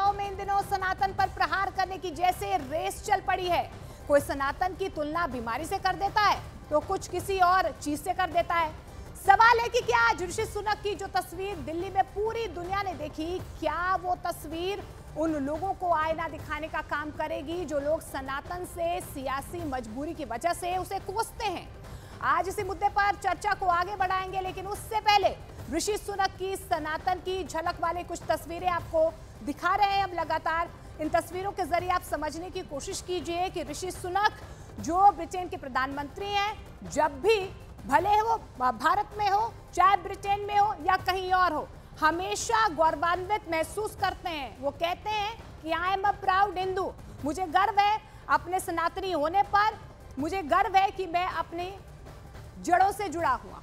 नेताओं में इन दिनों सनातन पर प्रहार करने की जैसे रेस चल पड़ी है। कोई सनातन की तुलना बीमारी से कर देता है तो कुछ किसी और चीज से कर देता है। सवाल है कि क्या आज ऋषि सुनक की जो तस्वीर दिल्ली में पूरी दुनिया ने देखी, क्या वो तस्वीर उन लोगों को आईना दिखाने का काम करेगी जो लोग सनातन से सियासी मजबूरी की वजह से उसे कोसते हैं। आज इसी मुद्दे पर चर्चा को आगे बढ़ाएंगे, लेकिन उससे पहले ऋषि सुनक की सनातन की झलक वाली कुछ तस्वीरें आपको दिखा रहे हैं। अब लगातार इन तस्वीरों के जरिए आप समझने की कोशिश कीजिए कि ऋषि सुनक जो ब्रिटेन के प्रधानमंत्री हैं, जब भी भले वो भारत में हो, चाहे ब्रिटेन में हो या कहीं और हो, हमेशा गौरवान्वित महसूस करते हैं। वो कहते हैं कि I am a proud Hindu, मुझे गर्व है अपने सनातनी होने पर, मुझे गर्व है कि मैं अपनी जड़ों से जुड़ा हुआ।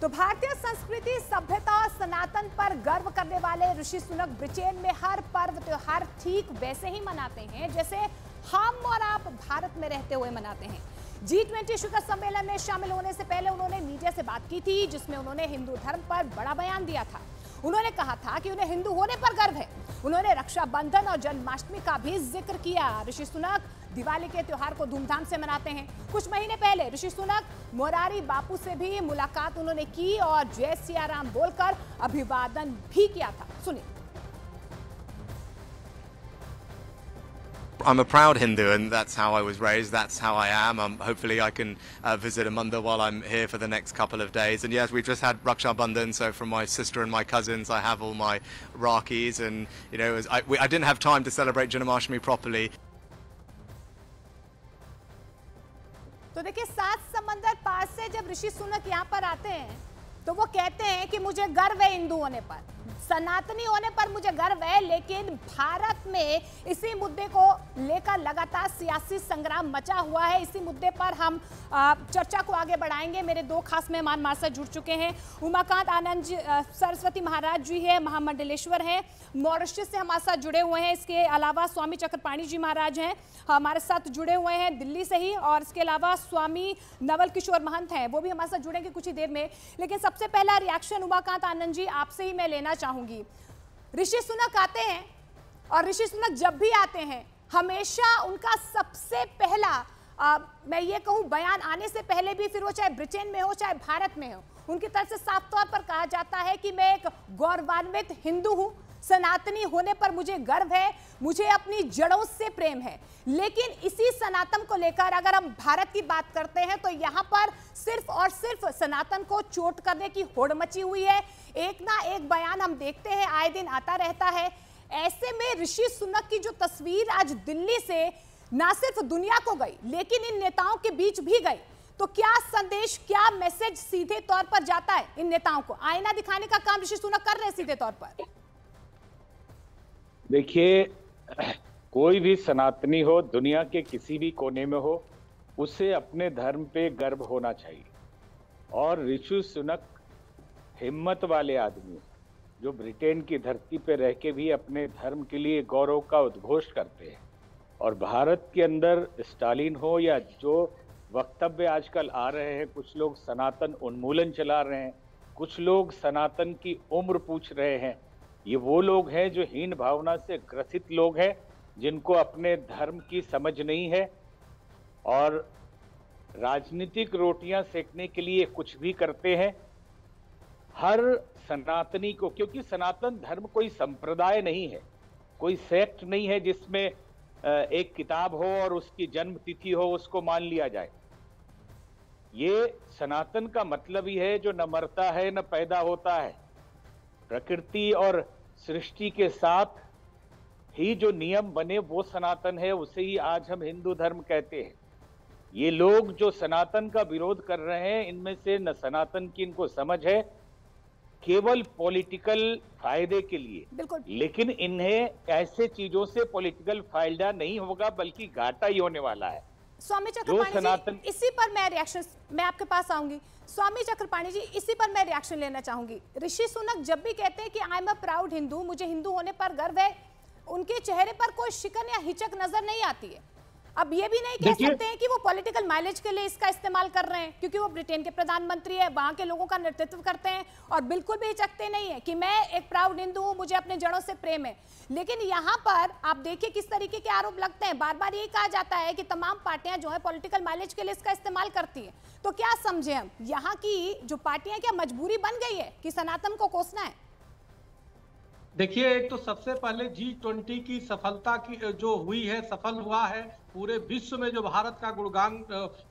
तो भारतीय संस्कृति, सभ्यता और सनातन पर गर्व करने वाले ऋषि सुनक ब्रिटेन में हर पर्व त्योहार ठीक वैसे ही मनाते हैं जैसे हम और आप भारत में रहते हुए मनाते हैं। G20 शिखर सम्मेलन में शामिल होने से पहले उन्होंने मीडिया से बात की थी, जिसमें उन्होंने हिंदू धर्म पर बड़ा बयान दिया था। उन्होंने कहा था कि उन्हें हिंदू होने पर गर्व है। उन्होंने रक्षाबंधन और जन्माष्टमी का भी जिक्र किया। ऋषि सुनक दिवाली के त्योहार को धूमधाम से मनाते हैं। कुछ महीने पहले ऋषि सुनक मोरारी बापू से भी मुलाकात उन्होंने की और जय सिया राम बोलकर अभिवादन भी किया था। सुनिए। I'm a proud Hindu, and that's how I was raised. That's how I am. Hopefully, I can visit a mandir while I'm here for the next couple of days. And yes, we've just had Raksha Bandhan, so from my sister and my cousins, I have all my Rakis. And you know, I didn't have time to celebrate Janmashtami properly. तो देखिए, सात समंदर पार से जब ऋषि सुनक यहाँ पर आते हैं तो वो कहते हैं कि मुझे गर्व है हिंदू होने पर, सनातनी होने पर मुझे गर्व है। लेकिन भारत में इसी मुद्दे को लेकर लगातार सियासी संग्राम मचा हुआ है। इसी मुद्दे पर हम चर्चा को आगे बढ़ाएंगे। मेरे दो खास मेहमान हमारे साथ जुड़ चुके हैं। उमाकांत आनंद जी, सरस्वती महाराज जी है, महामंडलेश्वर हैं, मॉरिशस से हमारे साथ जुड़े हुए हैं। इसके अलावा स्वामी चक्रपाणी जी महाराज हैं, हमारे साथ जुड़े हुए हैं दिल्ली से ही। और इसके अलावा स्वामी नवल किशोर महंत हैं, वो भी हमारे साथ जुड़ेंगे कुछ ही देर में। लेकिन सबसे पहला रिएक्शन उमाकांत आनंद जी आपसे ही मैं लेना चाहूंगी। ऋषि सुनक आते हैं और ऋषि सुनक जब भी आते हैं हमेशा उनका सबसे पहला मैं ये कहूं बयान आने से पहले भी, फिर वो चाहे ब्रिटेन में हो चाहे भारत में हो, उनकी तरफ से साफ तौर पर कहा जाता है कि मैं एक गौरवान्वित हिंदू हूं, सनातनी होने पर मुझे गर्व है, मुझे अपनी जड़ों से प्रेम है। लेकिन इसी सनातन को लेकर अगर हम भारत की बात करते हैं तो यहाँ पर सिर्फ और सिर्फ सनातन को चोट करने की होड़ मची हुई है। एक ना एक बयान हम देखते हैं, आए दिन आता रहता है। ऐसे में ऋषि सुनक की जो तस्वीर आज दिल्ली से ना सिर्फ दुनिया को गई लेकिन इन नेताओं के बीच भी गई, तो क्या संदेश, क्या मैसेज सीधे तौर पर जाता है इन नेताओं को? आईना दिखाने का काम ऋषि सुनक कर रहे हैं सीधे तौर पर। देखिए, कोई भी सनातनी हो, दुनिया के किसी भी कोने में हो, उसे अपने धर्म पे गर्व होना चाहिए। और ऋषि सुनक हिम्मत वाले आदमी जो ब्रिटेन की धरती पे रह के भी अपने धर्म के लिए गौरव का उद्घोष करते हैं। और भारत के अंदर स्टालिन हो या जो वक्तव्य आजकल आ रहे हैं, कुछ लोग सनातन उन्मूलन चला रहे हैं, कुछ लोग सनातन की उम्र पूछ रहे हैं, ये वो लोग हैं जो हीन भावना से ग्रसित लोग हैं, जिनको अपने धर्म की समझ नहीं है और राजनीतिक रोटियां सेकने के लिए कुछ भी करते हैं। हर सनातनी को, क्योंकि सनातन धर्म कोई संप्रदाय नहीं है, कोई सेक्ट नहीं है जिसमें एक किताब हो और उसकी जन्म तिथि हो उसको मान लिया जाए। ये सनातन का मतलब ही है जो न मरता है न पैदा होता है, प्रकृति और सृष्टि के साथ ही जो नियम बने वो सनातन है, उसे ही आज हम हिंदू धर्म कहते हैं। ये लोग जो सनातन का विरोध कर रहे हैं, इनमें से न सनातन की इनको समझ है, केवल पॉलिटिकल फायदे के लिए। लेकिन इन्हें ऐसे चीजों से पॉलिटिकल फायदा नहीं होगा, बल्कि घाटा ही होने वाला है। स्वामी चक्रपाणी जी, इसी पर मैं रिएक्शन, मैं आपके पास आऊंगी। स्वामी चक्रपाणी जी, इसी पर मैं रिएक्शन लेना चाहूंगी। ऋषि सुनक जब भी कहते हैं कि I am a proud Hindu, मुझे हिंदू होने पर गर्व है, उनके चेहरे पर कोई शिकन या हिचक नजर नहीं आती है। अब ये भी नहीं कह सकते हैं कि वो पॉलिटिकल माइलेज के लिए इसका इस्तेमाल कर रहे हैं, क्योंकि वो ब्रिटेन के प्रधानमंत्री है, वहां के लोगों का नेतृत्व करते हैं और बिल्कुल भी हिचकते नहीं है कि मैं एक प्राउड हिंदू हूं, मुझे अपने जड़ों से प्रेम है। लेकिन यहाँ पर आप देखिए किस तरीके के आरोप लगते हैं। बार बार यही कहा जाता है कि तमाम पार्टियां जो है पॉलिटिकल माइलेज के लिए इसका इस्तेमाल करती है। तो क्या समझे हम, यहाँ की जो पार्टियां क्या मजबूरी बन गई है कि सनातन को कोसना है? देखिए, एक तो सबसे पहले G20 की सफलता की जो हुई है, सफल हुआ है, पूरे विश्व में जो भारत का गुणगान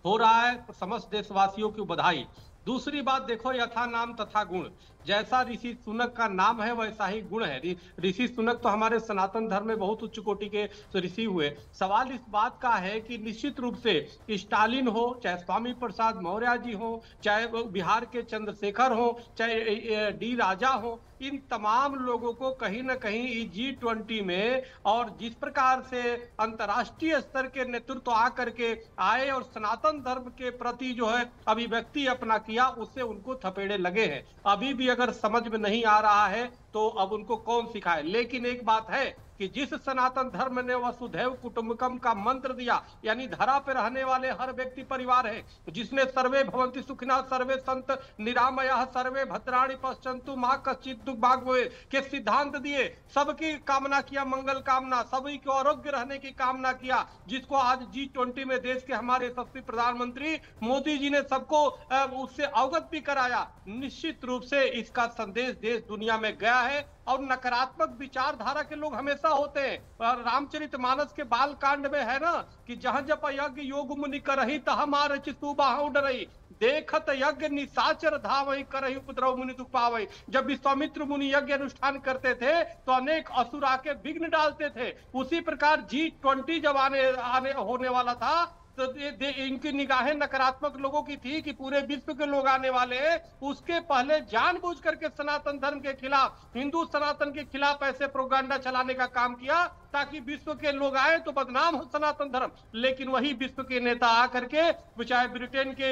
हो रहा है, समस्त देशवासियों की बधाई। दूसरी बात देखो, यथा नाम तथा गुण, जैसा ऋषि सुनक का नाम है वैसा ही गुण है। ऋषि सुनक तो हमारे सनातन धर्म में बहुत उच्च कोटि के ऋषि हुए। सवाल इस बात का है कि निश्चित रूप से स्टालिन हो, चाहे स्वामी प्रसाद मौर्य जी हो, चाहे बिहार के चंद्रशेखर हो, चाहे डी राजा हो, इन तमाम लोगों को कहीं ना कहीं G20 में और जिस प्रकार से अंतर्राष्ट्रीय स्तर के नेतृत्व आकर के आए और सनातन धर्म के प्रति जो है अभिव्यक्ति अपना किया, उससे उनको थपेड़े लगे हैं। अभी भी अगर समझ में नहीं आ रहा है तो अब उनको कौन सिखाए। लेकिन एक बात है कि जिस सनातन धर्म ने वसुधैव कुटुंबकम का मंत्र दिया, यानी धरा पे रहने वाले हर व्यक्ति परिवार है, जिसने सर्वे भवंति सुखिनः सर्वे संत निरामयः सर्वे भद्राणि पश्यन्तु मा कश्चित् दुःख भाग् भवेत् के सिद्धांत दिए, सबकी कामना किया, मंगल कामना, सभी को आरोग्य रहने की कामना किया, जिसको आज G20 में देश के हमारे यशस्वी प्रधानमंत्री मोदी जी ने सबको उससे अवगत भी कराया। निश्चित रूप से इसका संदेश देश दुनिया में गया है। और नकारात्मक विचारधारा के लोग हमेशा होते हैं। रामचरितमानस के बाल कांड में है ना कि जहां जप यज्ञ योग मुनि करही तह मार चितु बाहु डरही, देखत यज्ञ निशाचर धावहि करहि उपद्रव मुनि दुख पावहि। जब विश्वामित्र मुनि यज्ञ अनुष्ठान करते थे तो अनेक असुर आके विघ्न डालते थे। उसी प्रकार G20 जब आने होने वाला था तो इनकी निगाहें नकारात्मक लोगों की थी कि पूरे विश्व के लोग आने वाले हैं। उसके पहले जानबूझ करके सनातन धर्म के खिलाफ, हिंदू सनातन के खिलाफ ऐसे प्रोपेगेंडा चलाने का काम किया ताकि विश्व के लोग आए तो बदनाम हो सनातन धर्म। लेकिन वही विश्व के नेता आकर के, चाहे ब्रिटेन के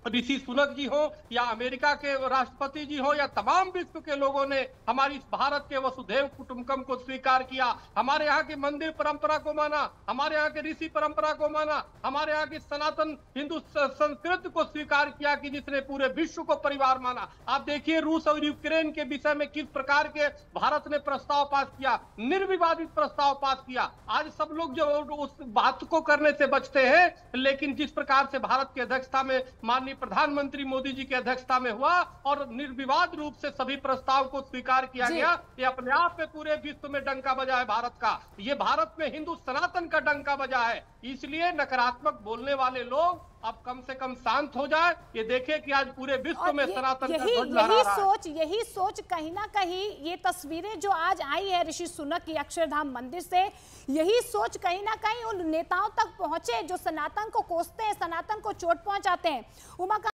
ऋषि सुनक जी हो या अमेरिका के राष्ट्रपति जी हो या तमाम विश्व के लोगों ने हमारी भारत के वसुधैव कुटुंबकम को स्वीकार किया, हमारे यहाँ की मंदिर परंपरा को माना, हमारे यहाँ के ऋषि परंपरा को माना, हमारे यहाँ की सनातन हिंदू संस्कृति को स्वीकार किया कि जिसने पूरे विश्व को परिवार माना। आप देखिए रूस और यूक्रेन के विषय में किस प्रकार के भारत ने प्रस्ताव पास किया, निर्विवादित प्रस्ताव पास किया। आज सब लोग जो उस बात को करने से बचते हैं, लेकिन जिस प्रकार से भारत की अध्यक्षता में माननीय प्रधानमंत्री मोदी जी की अध्यक्षता में हुआ और निर्विवाद रूप से सभी प्रस्ताव को स्वीकार किया गया, ये अपने आप में पूरे विश्व में डंका बजा है भारत का। ये भारत में हिंदू सनातन का डंका बजा है। इसलिए नकारात्मक बोलने वाले लोग अब कम से कम शांत हो जाए। ये देखें कि आज पूरे विश्व में सनातन का ध्वज लहरा रहा है। यही सोच कहीं ना कहीं, ये तस्वीरें जो आज आई है ऋषि सुनक की अक्षरधाम मंदिर से, यही सोच कहीं ना कहीं उन नेताओं तक पहुंचे जो सनातन को कोसते हैं, सनातन को चोट पहुंचाते हैं। उमा